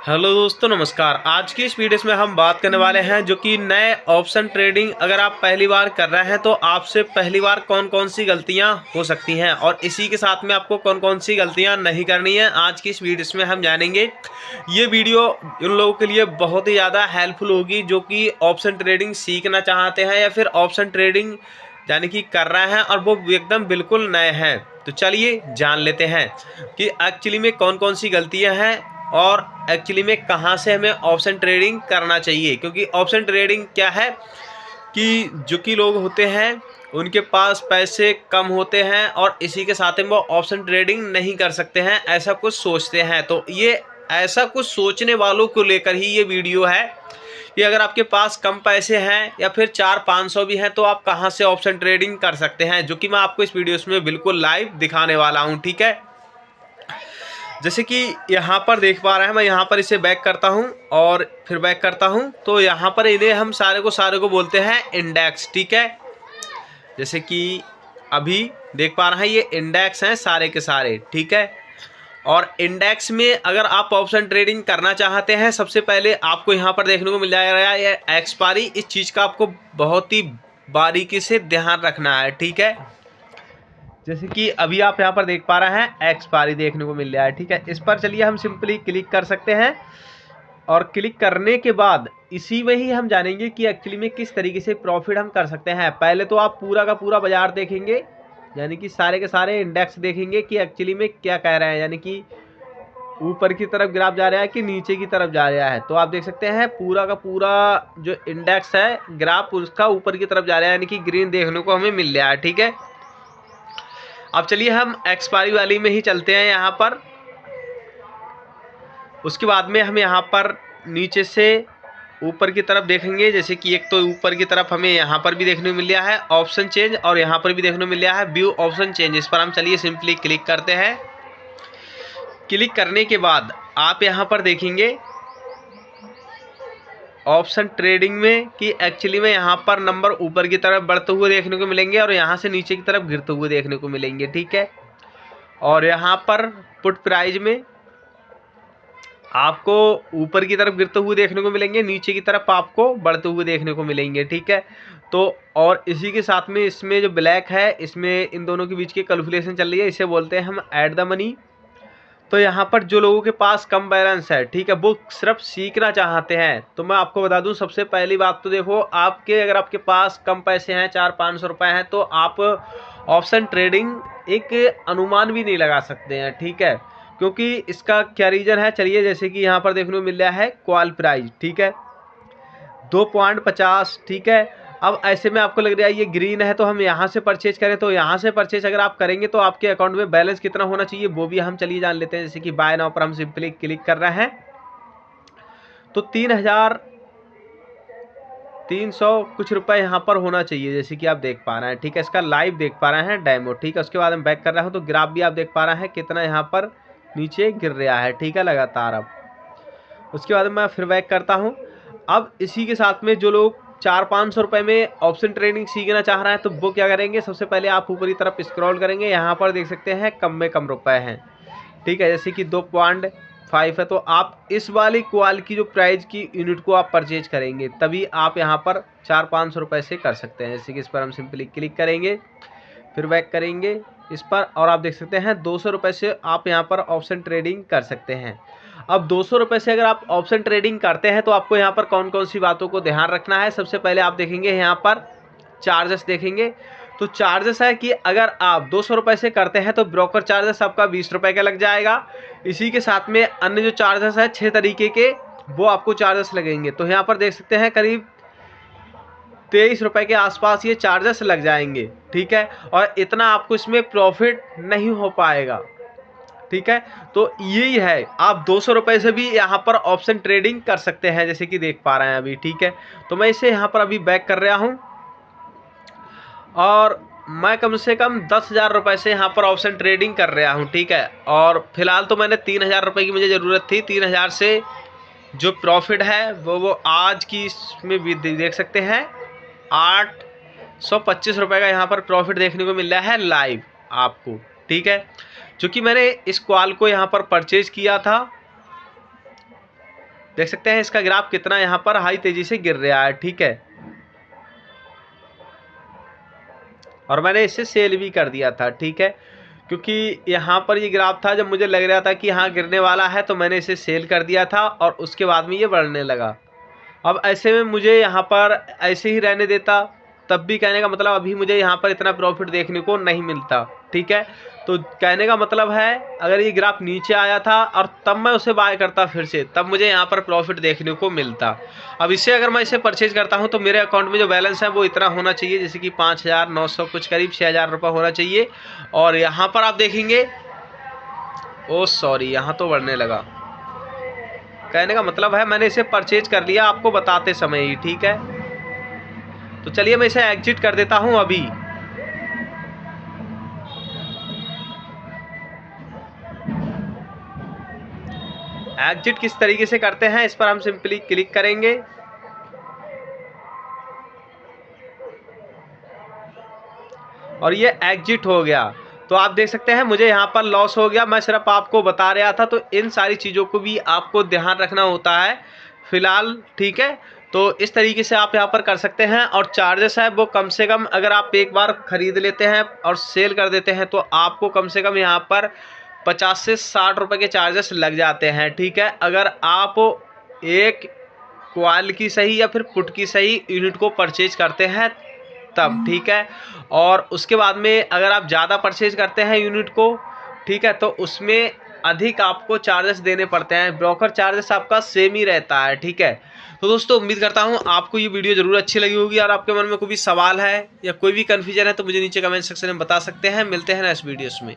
Hello दोस्तों, नमस्कार। आज की इस वीडियो में हम बात करने वाले हैं जो कि नए ऑप्शन ट्रेडिंग अगर आप पहली बार कर रहे हैं तो आपसे पहली बार कौन कौन सी गलतियां हो सकती हैं और इसी के साथ में आपको कौन कौन सी गलतियां नहीं करनी है। आज की इस वीडियो में हम जानेंगे। ये वीडियो उन लोगों के लिए बहुत ही ज़्यादा हेल्पफुल होगी जो कि ऑप्शन ट्रेडिंग सीखना चाहते हैं या फिर ऑप्शन ट्रेडिंग यानी कि कर रहे हैं और वो एकदम बिल्कुल नए हैं। तो चलिए जान लेते हैं कि एक्चुअली में कौन कौन सी गलतियां हैं और एक्चुअली में कहाँ से हमें ऑप्शन ट्रेडिंग करना चाहिए। क्योंकि ऑप्शन ट्रेडिंग क्या है कि जो कि लोग होते हैं उनके पास पैसे कम होते हैं और इसी के साथ में वो ऑप्शन ट्रेडिंग नहीं कर सकते हैं, ऐसा कुछ सोचते हैं। तो ये ऐसा कुछ सोचने वालों को लेकर ही ये वीडियो है कि अगर आपके पास कम पैसे हैं या फिर 400-500 भी हैं तो आप कहाँ से ऑप्शन ट्रेडिंग कर सकते हैं, जो कि मैं आपको इस वीडियो में बिल्कुल लाइव दिखाने वाला हूँ। ठीक है, जैसे कि यहाँ पर देख पा रहे हैं, मैं यहाँ पर इसे बैक करता हूँ और फिर बैक करता हूँ तो यहाँ पर इन्हें हम सारे को बोलते हैं इंडेक्स। ठीक है, जैसे कि अभी देख पा रहे हैं ये इंडेक्स हैं सारे के सारे। ठीक है, और इंडेक्स में अगर आप ऑप्शन ट्रेडिंग करना चाहते हैं सबसे पहले आपको यहाँ पर देखने को मिल जाएगा ये एक्सपायरी। इस चीज़ का आपको बहुत ही बारीकी से ध्यान रखना है। ठीक है, जैसे कि अभी आप यहाँ पर देख पा रहे हैं एक्सपायरी देखने को मिल रहा है। ठीक है, इस पर चलिए हम सिंपली क्लिक कर सकते हैं और क्लिक करने के बाद इसी में ही हम जानेंगे कि एक्चुअली में किस तरीके से प्रॉफिट हम कर सकते हैं। पहले तो आप पूरा का पूरा बाजार देखेंगे, यानी कि सारे के सारे इंडेक्स देखेंगे कि एक्चुअली में क्या कह रहे हैं, यानी कि ऊपर की तरफ ग्राफ जा रहा है कि नीचे की तरफ जा रहा है। तो आप देख सकते हैं पूरा का पूरा जो इंडेक्स है ग्राफ उसका ऊपर की तरफ जा रहा है, यानी कि ग्रीन देखने को हमें मिल रहा है। ठीक है, अब चलिए हम एक्सपायरी वाली में ही चलते हैं यहाँ पर। उसके बाद में हम यहाँ पर नीचे से ऊपर की तरफ देखेंगे, जैसे कि एक तो ऊपर की तरफ हमें यहाँ पर भी देखने को मिल रहा है ऑप्शन चेंज और यहाँ पर भी देखने को मिल रहा है व्यू ऑप्शन चेंज। इस पर हम चलिए सिंपली क्लिक करते हैं। क्लिक करने के बाद आप यहाँ पर देखेंगे ऑप्शन ट्रेडिंग में कि एक्चुअली में यहाँ पर नंबर ऊपर की तरफ बढ़ते हुए देखने को मिलेंगे और यहाँ से नीचे की तरफ गिरते हुए देखने को मिलेंगे। ठीक है, और यहाँ पर पुट प्राइस में आपको ऊपर की तरफ गिरते हुए देखने को मिलेंगे, नीचे की तरफ आपको बढ़ते हुए देखने को मिलेंगे। ठीक है, तो और इसी के साथ में इसमें जो ब्लैक है इसमें इन दोनों के बीच की कैलकुलेशन चल रही है, इसे बोलते हैं हम ऐड द मनी। तो यहाँ पर जो लोगों के पास कम बैलेंस है, ठीक है, वो सिर्फ सीखना चाहते हैं, तो मैं आपको बता दूं सबसे पहली बात तो देखो आपके अगर आपके पास कम पैसे हैं 400-500 रुपये हैं तो आप ऑप्शन ट्रेडिंग एक अनुमान भी नहीं लगा सकते हैं। ठीक है, क्योंकि इसका क्या रीज़न है, चलिए जैसे कि यहाँ पर देखने को मिल रहा है कॉल प्राइस। ठीक है, 2.50। ठीक है, अब ऐसे में आपको लग रहा है ये ग्रीन है तो हम यहाँ से परचेज करें, तो यहाँ से परचेज अगर आप करेंगे तो आपके अकाउंट में बैलेंस कितना होना चाहिए वो भी हम चलिए जान लेते हैं। जैसे कि बाय नाउ पर हम सिंपली क्लिक कर रहे हैं तो 3,300 कुछ रुपए यहाँ पर होना चाहिए, जैसे कि आप देख पा रहे हैं। ठीक है, इसका लाइव देख पा रहे हैं डेमो। ठीक है, उसके बाद हम बैक कर रहे हैं तो ग्राफ भी आप देख पा रहे हैं कितना यहाँ पर नीचे गिर रहा है। ठीक है, लगातार। अब उसके बाद मैं फिर बैक करता हूँ। अब इसी के साथ में जो लोग 400-500 रुपये में ऑप्शन ट्रेडिंग सीखना चाह रहे हैं तो वो क्या करेंगे, सबसे पहले आप ऊपरी तरफ स्क्रॉल करेंगे, यहाँ पर देख सकते हैं कम में कम रुपए हैं। ठीक है, जैसे कि 2.5 है तो आप इस वाली क्वाल की जो प्राइस की यूनिट को आप परचेज करेंगे तभी आप यहाँ पर 400-500 रुपये से कर सकते हैं। जैसे कि इस पर हम सिंपली क्लिक करेंगे, फिर बैक करेंगे इस पर और आप देख सकते हैं 200 रुपये से आप यहाँ पर ऑप्शन ट्रेडिंग कर सकते हैं। अब 200 रुपये से अगर आप ऑप्शन ट्रेडिंग करते हैं तो आपको यहाँ पर कौन कौन सी बातों को ध्यान रखना है। सबसे पहले आप देखेंगे यहाँ पर चार्जेस देखेंगे, तो चार्जेस है कि अगर आप 200 रुपये से करते हैं तो ब्रोकर चार्जेस आपका 20 रुपये का लग जाएगा। इसी के साथ में अन्य जो चार्जेस है 6 तरीके के वो आपको चार्जेस लगेंगे। तो यहाँ पर देख सकते हैं करीब 23 रुपये के आसपास ये चार्जेस लग जाएंगे। ठीक है, और इतना आपको इसमें प्रॉफिट नहीं हो पाएगा। ठीक है, तो यही है, आप 200 रुपये से भी यहाँ पर ऑप्शन ट्रेडिंग कर सकते हैं, जैसे कि देख पा रहे हैं अभी। ठीक है, तो मैं इसे यहाँ पर अभी बैक कर रहा हूँ और मैं कम से कम 10,000 रुपये से यहाँ पर ऑप्शन ट्रेडिंग कर रहा हूँ। ठीक है, और फिलहाल तो मैंने 3,000 रुपये की मुझे ज़रूरत थी। 3,000 से जो प्रॉफिट है वो आज की इसमें भी देख सकते हैं 825 रुपये का यहाँ पर प्रॉफिट देखने को मिल रहा है लाइव आपको। ठीक है, चूँकि मैंने इस कॉल को यहाँ पर परचेज किया था देख सकते हैं इसका ग्राफ कितना यहाँ पर हाई तेजी से गिर रहा है, ठीक है। और मैंने इसे सेल भी कर दिया था, ठीक है, क्योंकि यहाँ पर ये ग्राफ था जब मुझे लग रहा था कि हाँ गिरने वाला है, तो मैंने इसे सेल कर दिया था और उसके बाद में ये बढ़ने लगा। अब ऐसे में मुझे यहाँ पर ऐसे ही रहने देता, तब भी कहने का मतलब अभी मुझे यहाँ पर इतना प्रॉफिट देखने को नहीं मिलता, ठीक है। तो कहने का मतलब है अगर ये ग्राफ नीचे आया था और तब मैं उसे बाय करता फिर से, तब मुझे यहाँ पर प्रॉफिट देखने को मिलता। अब इससे अगर मैं इसे परचेज करता हूँ तो मेरे अकाउंट में जो बैलेंस है वो इतना होना चाहिए, जैसे कि 5,900 कुछ करीब 6,000 रुपये होना चाहिए। और यहाँ पर आप देखेंगे, ओ सॉरी, यहाँ तो बढ़ने लगा। कहने का मतलब है मैंने इसे परचेज कर लिया आपको बताते समय ही, ठीक है। तो चलिए मैं इसे एग्जिट कर देता हूं अभी। एग्जिट किस तरीके से करते हैं, इस पर हम सिंपली क्लिक करेंगे और ये एग्जिट हो गया। तो आप देख सकते हैं मुझे यहाँ पर लॉस हो गया, मैं सिर्फ आपको बता रहा था। तो इन सारी चीज़ों को भी आपको ध्यान रखना होता है फिलहाल, ठीक है। तो इस तरीके से आप यहाँ पर कर सकते हैं। और चार्जेस है वो कम से कम अगर आप एक बार ख़रीद लेते हैं और सेल कर देते हैं तो आपको कम से कम यहाँ पर 50 से 60 रुपये के चार्जेस लग जाते हैं, ठीक है। अगर आप एक कॉइल की सही या फिर पुट की सही यूनिट को परचेज करते हैं तब, ठीक है। और उसके बाद में अगर आप ज़्यादा परचेज करते हैं यूनिट को, ठीक है, तो उसमें अधिक आपको चार्जेस देने पड़ते हैं। ब्रोकर चार्जेस आपका सेम ही रहता है, ठीक है। तो दोस्तों उम्मीद करता हूँ आपको ये वीडियो ज़रूर अच्छी लगी होगी। और आपके मन में कोई भी सवाल है या कोई भी कन्फ्यूजन है तो मुझे नीचे कमेंट सेक्शन में बता सकते हैं। मिलते हैं नेक्स्ट वीडियोस में।